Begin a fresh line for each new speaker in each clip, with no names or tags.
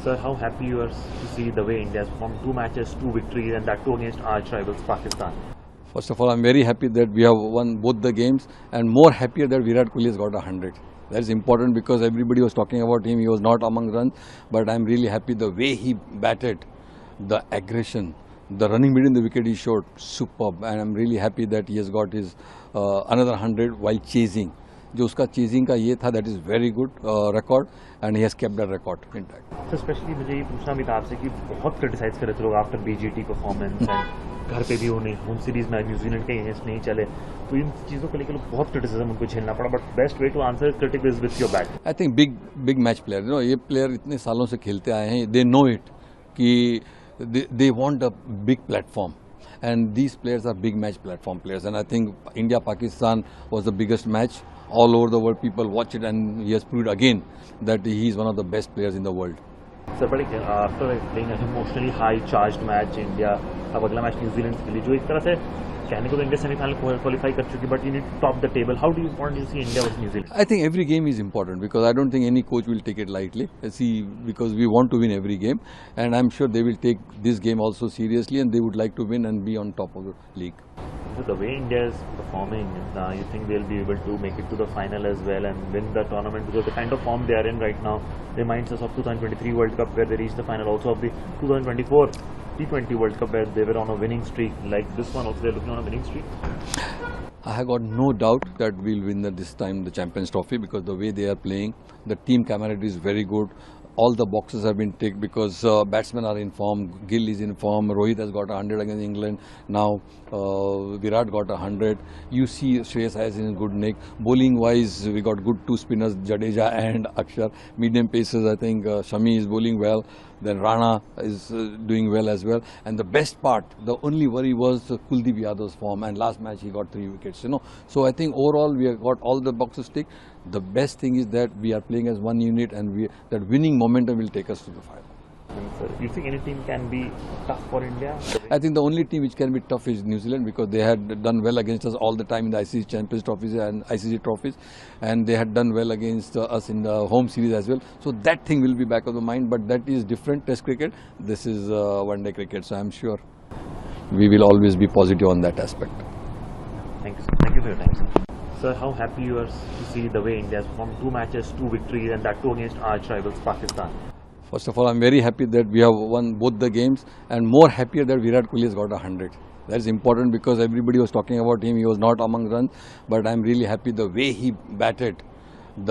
Sir, how happy you are to see the way India has performed 2 matches, 2 victories, and that too against arch rivals Pakistan.
First of all, I'm very happy that we have won both the games, and more happier that Virat Kohli has got 100. That's important because everybody was talking about him. He was not among runs, but I'm really happy the way he batted, the aggression, the running between the wicket he showed, superb. And I'm really happy that he has got his another 100 while chasing. जो उसका chasing का ये था, that is very good record and he has kept that record intact.
Sir, specially मुझे ये पूछना भी था आपसे कि बहुत क्रिटिसाइज कर रहे थे लोग आफ्टर बीजीटी परफॉर्मेंस एंड घर पे भी उन्हें होम सीरीज में न्यूजीलैंड के अगेंस्ट नहीं चले, तो इन चीज़ों को लेकर लोग बहुत क्रिटिसिज्म उनको झेलना पड़ा, but best way to answer critic is with your bat.
I think big match player, you know, ये प्लेयर इतने सालों से खेलते आए हैं, दे नो इट कि they want a big platform. And these players are big match platform players, and I think India-Pakistan was the biggest match. All over the world people watch it, and he has proved again that he is one of the best players in the world.
Sir, but after playing an emotionally high charged match, India अब अगला match New Zealand के लिए, जो एक तरह से कहने को तो इंडिया सेमीफाइनल क्वालिफाई कर चुकी, but you need to top the table. How do you want to see India versus New Zealand?
I think every game is important because I don't think any coach will take it lightly. See, because we want to win every game, and I'm sure they will take this game also seriously, and they would like to win and be on top of the league.
So the way India is performing, you think they'll be able to make it to the final as well and win the tournament? Because the kind of form they are in right now reminds us of 2023 World Cup where they reached the final, also of the 2024 T20 World Cup where they were on a winning streak. Like this one also, they're looking on a winning streak.
I have got no doubt that we'll win this time the Champions Trophy because the way they are playing, the team camaraderie is very good. All the boxes have been ticked because batsmen are in form. Gill is in form. Rohit has got 100 against England. Now Virat got 100. You see Shreyas is in good nick. Bowling wise, we got good two spinners, Jadeja and Akshar. Medium pacers, I think Shami is bowling well. Then Rana is doing well as well. And the best part, the only worry was Kuldeep Yadav's form. And last match he got 3 wickets. You know, so I think overall we have got all the boxes ticked. The best thing is that we are playing as one unit, and that winning momentum will take us to the final.
Sir, you think any team can be tough for India?
I think the only team which can be tough is New Zealand because they had done well against us all the time in the ICC Champions trophies and ICC trophies, and they had done well against us in the home series as well. So that thing will be back of the mind, but that is different Test cricket. This is one-day cricket, so I'm sure we will always be positive on that aspect.
Thank you, sir. Thank you for your time, sir. Sir, how happy you are to see the way India has performed 2 matches, 2 victories, and that too against arch rivals Pakistan.
First of all, I'm very happy that we have won both the games, and more happier that Virat Kohli has got 100. That's important because everybody was talking about him. He was not among runs, but I'm really happy the way he batted,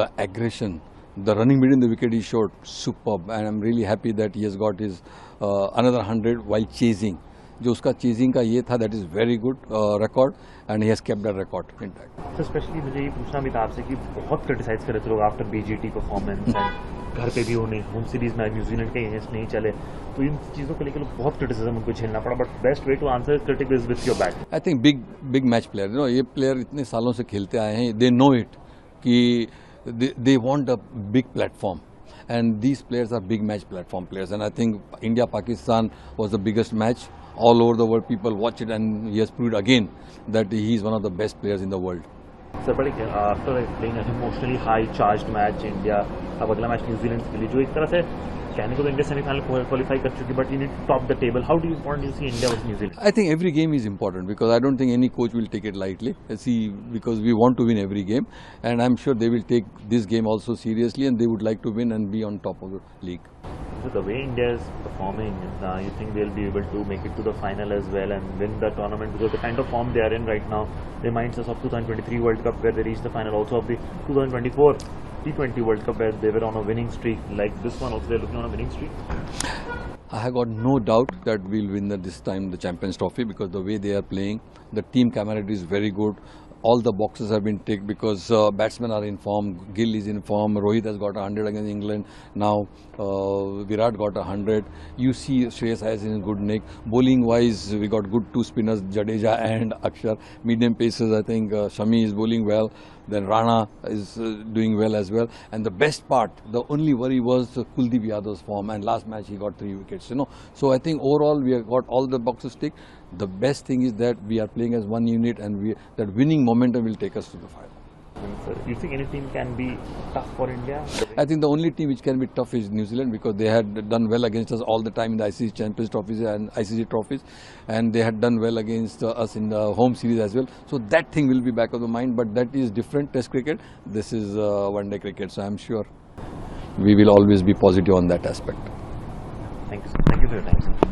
the aggression, the running between the wicket he showed, superb. And I'm really happy that he has got his another 100 while chasing. जो उसका chasing का ये था, that is very good record and he has kept that record intact.
Sir, specially मुझे ये पूछना भी था आपसे कि बहुत क्रिटिसाइज कर रहे थे लोग आफ्टर बीजीटी परफॉर्मेंस एंड घर पे भी उन्हें होम सीरीज में न्यूजीलैंड के अगेंस्ट नहीं चले, तो इन चीज़ों को लेकर लोग बहुत क्रिटिसिज्म उनको झेलना पड़ा, but best way to answer critic is with your bat.
I think big match player, you know, ये प्लेयर इतने सालों से खेलते आए हैं, दे नो इट कि they want a big platform. And these players are big match platform players, and I think India-Pakistan was the biggest match. All over the world people watch it, and he has proved again that he is one of the best players in the world.
Sir, but after playing an emotionally high charged match, India अब अगला match New Zealand के लिए, जो एक तरह से कहने को तो इंडिया सेमीफाइनल क्वालिफाई कर चुकी, but you need to top the table. How do you want to see India versus New Zealand?
I think every game is important because I don't think any coach will take it lightly. See, because we want to win every game, and I'm sure they will take this game also seriously, and they would like to win and be on top of the league.
So the way India is performing, you think they'll be able to make it to the final as well and win the tournament? Because the kind of form they are in right now reminds us of 2023 World Cup where they reached the final, also of the 2024 T20 World Cup where they were on a winning streak. Like this one also, they're looking on a winning streak.
I have got no doubt that we'll win this time the Champions Trophy because the way they are playing, the team camaraderie is very good. All the boxes have been ticked because batsmen are in form. Gill is in form. Rohit has got 100 against England. Now Virat got 100. You see Shreyas is in good nick. Bowling wise, we got good two spinners, Jadeja and Akshar. Medium pacers, I think Shami is bowling well. Then Rana is doing well as well. And the best part, the only worry was Kuldeep Yadav's form. And last match he got 3 wickets. You know, so I think overall we have got all the boxes ticked. The best thing is that we are playing as one unit, and that winning momentum will take us to the final.
You think any team can be tough for India?
I think the only team which can be tough is New Zealand, because they had done well against us all the time in the ICC Champions trophies and ICC trophies, and they had done well against us in the home series as well. So that thing will be back of the mind, but that is different Test cricket. This is one-day cricket, so I'm sure we will always be positive on that aspect.
Thank you for your time, sir.